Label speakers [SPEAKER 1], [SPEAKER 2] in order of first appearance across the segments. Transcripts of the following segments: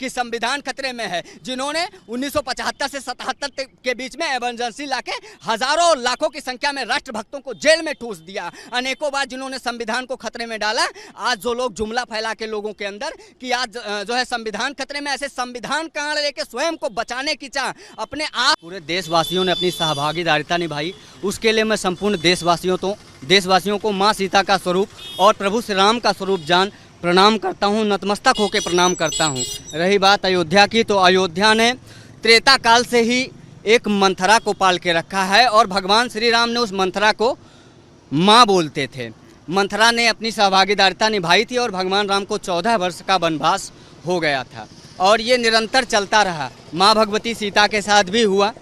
[SPEAKER 1] कि संविधान खतरे में है, जिन्होंने 1975 से 77 के बीच में इमरजेंसी लाके हजारों और लाखों की संख्या में राष्ट्रभक्तों को जेल में ठूस दिया, अनेकों बार जिन्होंने संविधान को खतरे में डाला। आज जो लोग जुमला फैला के लोगों के अंदर कि आज जो है संविधान खतरे में, ऐसे संविधान कांड लेके स्वयं को बचाने की चाह अपने आप पूरे देशवासियों ने अपनी सहभागीदारिता निभाई। उसके लिए मैं संपूर्ण देशवासियों को माँ सीता का स्वरूप और प्रभु श्री राम का स्वरूप जान प्रणाम करता हूँ, नतमस्तक होकर प्रणाम करता हूँ। रही बात अयोध्या की, तो अयोध्या ने त्रेता काल से ही एक मंथरा को पाल के रखा है और भगवान श्री राम ने उस मंथरा को माँ बोलते थे। मंथरा ने अपनी सहभागीदारिता निभाई थी और भगवान राम को 14 वर्ष का वनवास हो गया था और ये निरंतर चलता रहा। माँ भगवती सीता के साथ भी हुआ।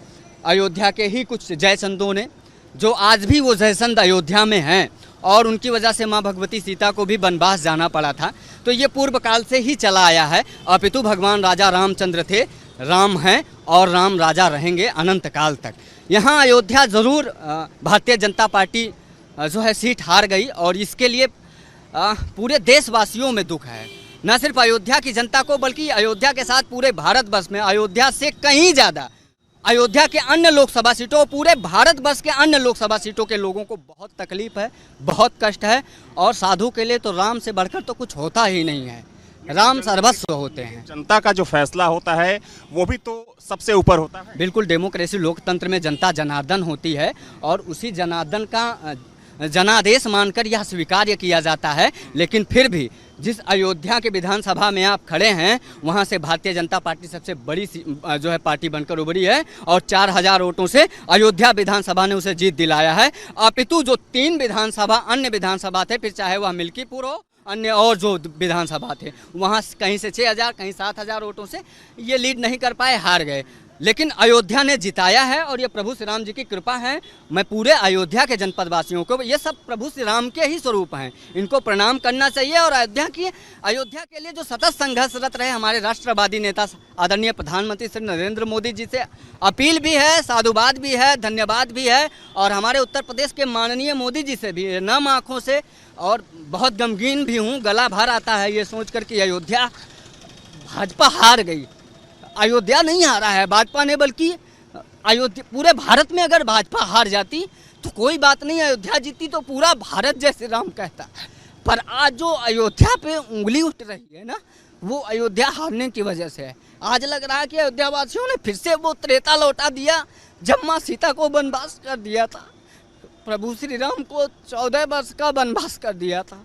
[SPEAKER 1] अयोध्या के ही कुछ जयचंदों ने, जो आज भी वो जयचंद अयोध्या में हैं और उनकी वजह से माँ भगवती सीता को भी वनवास जाना पड़ा था, तो ये पूर्व काल से ही चला आया है। अपितु भगवान राजा रामचंद्र थे, राम हैं और राम राजा रहेंगे अनंत काल तक। यहाँ अयोध्या ज़रूर भारतीय जनता पार्टी जो है सीट हार गई और इसके लिए पूरे देशवासियों में दुख है। न सिर्फ अयोध्या की जनता को बल्कि अयोध्या के साथ पूरे भारतवर्ष में अयोध्या से कहीं ज़्यादा अयोध्या के अन्य लोकसभा सीटों, पूरे भारतवर्ष के अन्य लोकसभा सीटों के लोगों को बहुत तकलीफ है, बहुत कष्ट है। और साधु के लिए तो राम से बढ़कर तो कुछ होता ही नहीं है, राम सर्वस्व होते हैं।
[SPEAKER 2] जनता का जो फैसला होता है वो भी तो सबसे ऊपर होता है।
[SPEAKER 1] बिल्कुल, डेमोक्रेसी लोकतंत्र में जनता जनार्दन होती है और उसी जनार्दन का जनादेश मानकर यह स्वीकार्य किया जाता है। लेकिन फिर भी जिस अयोध्या के विधानसभा में आप खड़े हैं, वहां से भारतीय जनता पार्टी सबसे बड़ी जो है पार्टी बनकर उभरी है और 4000 वोटों से अयोध्या विधानसभा ने उसे जीत दिलाया है। अपितु जो 3 विधानसभा अन्य विधानसभा थे, फिर चाहे वह मिल्कीपुर हो, अन्य और जो विधानसभा थे, वहाँ कहीं से 6000 कहीं 7000 वोटों से ये लीड नहीं कर पाए, हार गए। लेकिन अयोध्या ने जिताया है और ये प्रभु श्री राम जी की कृपा है। मैं पूरे अयोध्या के जनपद वासियों को, ये सब प्रभु श्री राम के ही स्वरूप हैं, इनको प्रणाम करना चाहिए। और अयोध्या के लिए जो सतत संघर्षरत रहे हमारे राष्ट्रवादी नेता आदरणीय प्रधानमंत्री श्री नरेंद्र मोदी जी से अपील भी है, साधुवाद भी है, धन्यवाद भी है। और हमारे उत्तर प्रदेश के माननीय मोदी जी से भी नम आँखों से और बहुत गमगीन भी हूँ, गला भर आता है ये सोच कर कि अयोध्या भाजपा हार गई। अयोध्या नहीं हारा है भाजपा ने, बल्कि अयोध्या पूरे भारत में अगर भाजपा हार जाती तो कोई बात नहीं, अयोध्या जीती तो पूरा भारत जय श्री राम कहता। पर आज जो अयोध्या पे उंगली उठ रही है ना, वो अयोध्या हारने की वजह से है। आज लग रहा है कि अयोध्या वासियों ने फिर से वो त्रेता लौटा दिया जब माँ सीता को वनवास कर दिया था, प्रभु श्री राम को 14 वर्ष का वनवास कर दिया था।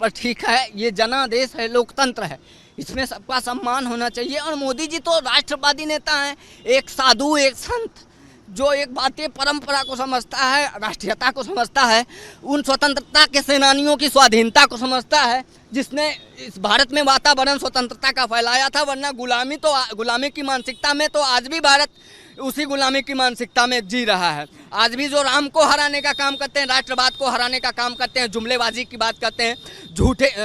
[SPEAKER 1] पर ठीक है, ये जनादेश है, लोकतंत्र है, इसमें सबका सम्मान होना चाहिए। और मोदी जी तो राष्ट्रवादी नेता हैं, एक साधु, एक संत, जो एक भारतीय परंपरा को समझता है, राष्ट्रीयता को समझता है, उन स्वतंत्रता के सेनानियों की स्वाधीनता को समझता है, जिसने इस भारत में वातावरण स्वतंत्रता का फैलाया था। वरना गुलामी की मानसिकता में तो आज भी भारत उसी गुलामी की मानसिकता में जी रहा है। आज भी जो राम को हराने का काम करते हैं, राष्ट्रवाद को हराने का काम करते हैं, जुमलेबाजी की बात करते हैं,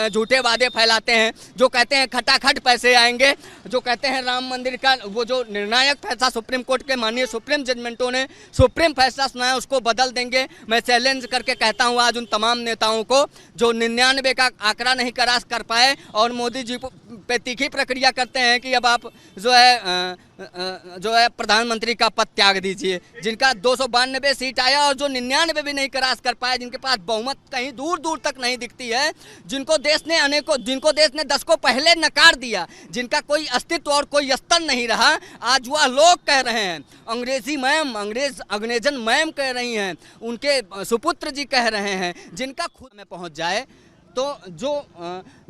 [SPEAKER 1] झूठे वादे फैलाते हैं, जो कहते हैं खटाखट पैसे आएंगे, जो कहते हैं राम मंदिर का वो जो निर्णायक फैसला सुप्रीम कोर्ट के माननीय सुप्रीम जजमेंटों ने सुप्रीम फैसला सुनाया उसको बदल देंगे। मैं चैलेंज करके कहता हूँ आज उन तमाम नेताओं को जो 99 का आंकड़ा नहीं क्रॉस कर पाए और मोदी जी पे तीखी प्रक्रिया करते हैं कि अब आप जो है प्रधानमंत्री का पद त्याग दीजिए, जिनका 292 सीट आया और जो 99 भी नहीं क्रॉस कर पाए, जिनके पास बहुमत कहीं दूर दूर तक नहीं दिखती है, जिनको देश ने 10 को पहले नकार दिया, जिनका कोई अस्तित्व और कोई स्तर नहीं रहा, आज वह लोग कह रहे हैं, अंग्रेजन मैम कह रही हैं, उनके सुपुत्र जी कह रहे हैं, जिनका खुद में पहुंच जाए तो जो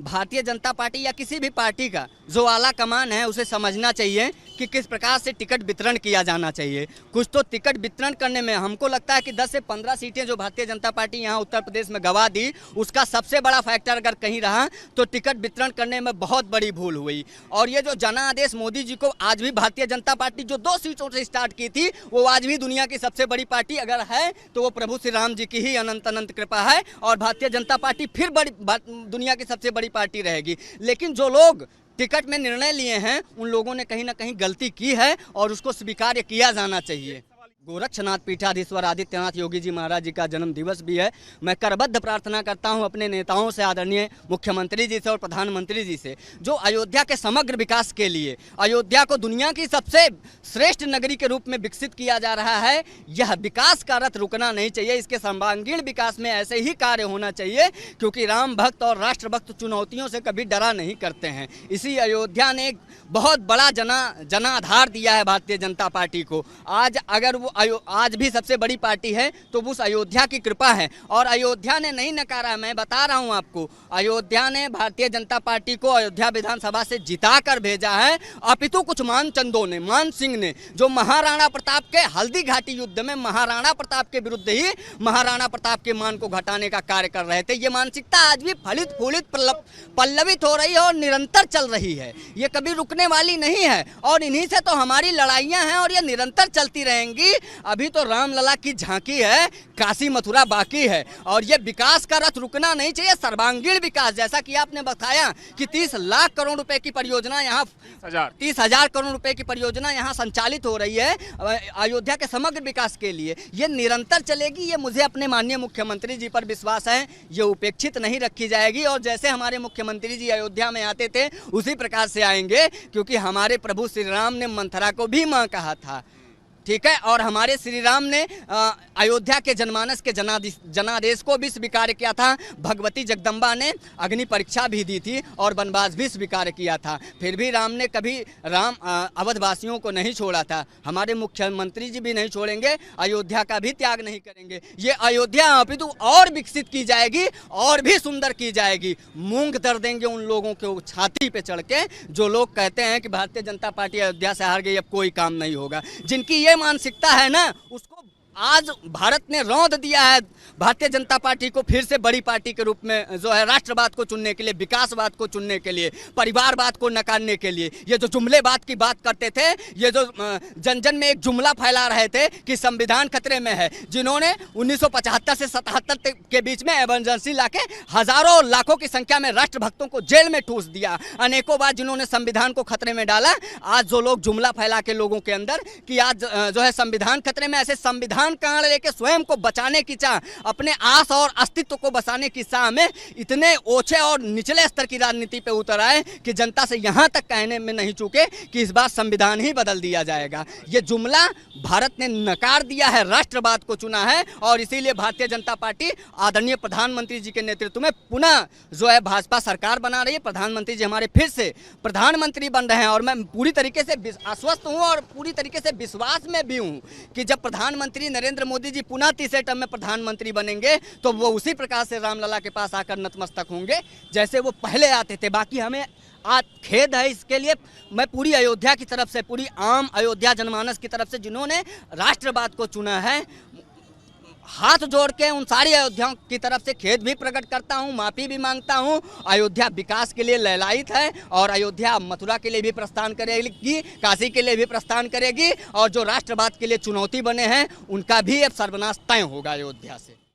[SPEAKER 1] भारतीय जनता पार्टी या किसी भी पार्टी का जो आला कमान है उसे समझना चाहिए कि किस प्रकार से टिकट वितरण किया जाना चाहिए। कुछ तो टिकट वितरण करने में हमको लगता है कि 10 से 15 सीटें जो भारतीय जनता पार्टी यहाँ उत्तर प्रदेश में गंवा दी, उसका सबसे बड़ा फैक्टर अगर कहीं रहा तो टिकट वितरण करने में बहुत बड़ी भूल हुई। और ये जो जनादेश मोदी जी को आज भी भारतीय जनता पार्टी जो 2 सीटों से स्टार्ट की थी, वो आज भी दुनिया की सबसे बड़ी पार्टी अगर है तो वो प्रभु श्री राम जी की ही अनंत अनंत कृपा है और भारतीय जनता पार्टी फिर दुनिया की सबसे बड़ी पार्टी रहेगी। लेकिन जो लोग टिकट में निर्णय लिए हैं उन लोगों ने कहीं ना कहीं गलती की है और उसको स्वीकार किया जाना चाहिए। गोरक्षनाथ पीठाधीश्वर आदित्यनाथ योगी जी महाराज जी का जन्म दिवस भी है। मैं करबद्ध प्रार्थना करता हूं अपने नेताओं से, आदरणीय मुख्यमंत्री जी से और प्रधानमंत्री जी से, जो अयोध्या के समग्र विकास के लिए, अयोध्या को दुनिया की सबसे श्रेष्ठ नगरी के रूप में विकसित किया जा रहा है। यह विकास का रथ रुकना नहीं चाहिए, इसके सर्वांगीण विकास में ऐसे ही कार्य होना चाहिए, क्योंकि राम भक्त और राष्ट्र भक्त चुनौतियों से कभी डरा नहीं करते हैं। इसी अयोध्या ने एक बहुत बड़ा जनाधार दिया है भारतीय जनता पार्टी को। आज अगर वो आज भी सबसे बड़ी पार्टी है तो उस अयोध्या की कृपा है, और अयोध्या ने नहीं नकारा। मैं बता रहा हूं आपको, अयोध्या ने भारतीय जनता पार्टी को अयोध्या विधानसभा से जिता कर भेजा है। अपितु कुछ मानचंदों ने, मान सिंह ने, जो महाराणा प्रताप के हल्दी घाटी युद्ध में महाराणा प्रताप के विरुद्ध ही महाराणा प्रताप के मान को घटाने का कार्य कर रहे थे। ये मानसिकता आज भी फलित फूलित पल्लवित हो रही है और निरंतर चल रही है, ये कभी रुकने वाली नहीं है। और इन्हीं से तो हमारी लड़ाइयां हैं और ये निरंतर चलती रहेंगी। अभी तो रामलला की झांकी है, काशी मथुरा बाकी है, और ये विकास का रथ रुकना नहीं चाहिए। सर्वांगीण विकास, जैसा कि आपने बताया कि 30 लाख करोड़ रुपए की परियोजना यहाँ, 30,000 करोड़ रुपए की परियोजना यहाँ संचालित हो रही है अयोध्या के समग्र विकास के लिए। ये निरंतर चलेगी, ये मुझे अपने माननीय मुख्यमंत्री जी पर विश्वास है, ये उपेक्षित नहीं रखी जाएगी। और जैसे हमारे मुख्यमंत्री जी अयोध्या में आते थे उसी प्रकार से आएंगे, क्योंकि हमारे प्रभु श्री राम ने मंथरा को भी माँ कहा था, ठीक है। और हमारे श्री राम ने अयोध्या के जनमानस के जनादेश को भी स्वीकार किया था। भगवती जगदम्बा ने अग्नि परीक्षा भी दी थी और वनवास भी स्वीकार किया था। फिर भी राम ने कभी अवधवासियों को नहीं छोड़ा था। हमारे मुख्यमंत्री जी भी नहीं छोड़ेंगे, अयोध्या का भी त्याग नहीं करेंगे। ये अयोध्या अपितु और विकसित की जाएगी और भी सुंदर की जाएगी। मूंग दर देंगे उन लोगों के छाती पे चढ़ के जो लोग कहते हैं कि भारतीय जनता पार्टी अयोध्या से हार गई, अब कोई काम नहीं होगा। जिनकी मानसिकता है ना, उसको आज भारत ने रौंद दिया है भारतीय जनता पार्टी को फिर से बड़ी पार्टी के रूप में, जो है राष्ट्रवाद को चुनने के लिए, विकासवाद को चुनने के लिए, परिवारवाद को नकारने के लिए। ये जो जुमलेबाद की बात करते थे, ये जो जन जन में एक जुमला फैला रहे थे कि संविधान खतरे में है, जिन्होंने 1975 से 77 के बीच में इमरजेंसी लाके हजारों लाखों की संख्या में राष्ट्रभक्तों को जेल में ठूस दिया, अनेकों बार जिन्होंने संविधान को खतरे में डाला। आज जो लोग जुमला फैला के लोगों के अंदर कि आज जो है संविधान खतरे में, ऐसे संविधान कांड लेके स्वयं को बचाने की चाह, अपने आस और अस्तित्व को बचाने की चाह में इतने ओछे और निचले स्तर की राजनीति पे उतर आए कि जनता से यहां तक कहने में नहीं चूके कि इस बार संविधान ही बदल दिया जाएगा। ये जुमला भारत ने नकार दिया है, राष्ट्रवाद को चुना है, और इसीलिए भारतीय जनता पार्टी आदरणीय प्रधानमंत्री जी के नेतृत्व में पुनः जो है भाजपा सरकार बना रही है। प्रधानमंत्री जी हमारे फिर से प्रधानमंत्री बन रहे हैं, और मैं पूरी तरीके से आश्वस्त हूँ और पूरी तरीके से विश्वास में भी हूँ कि जब प्रधानमंत्री नरेंद्र मोदी जी पुनः तीसरे टर्म में प्रधानमंत्री बनेंगे तो वो उसी प्रकार से रामलला के पास आकर नतमस्तक होंगे जैसे वो पहले आते थे। बाकी हमें आज खेद है इसके लिए, मैं पूरी अयोध्या की तरफ से, पूरी आम अयोध्या जनमानस की तरफ से जिन्होंने राष्ट्रवाद को चुना है, हाथ जोड़ के उन सारी अयोध्याओं की तरफ से खेद भी प्रकट करता हूं, माफ़ी भी मांगता हूं। अयोध्या विकास के लिए ललायित है और अयोध्या मथुरा के लिए भी प्रस्थान करेगी, काशी के लिए भी प्रस्थान करेगी, और जो राष्ट्रवाद के लिए चुनौती बने हैं उनका भी अब सर्वनाश तय होगा अयोध्या से।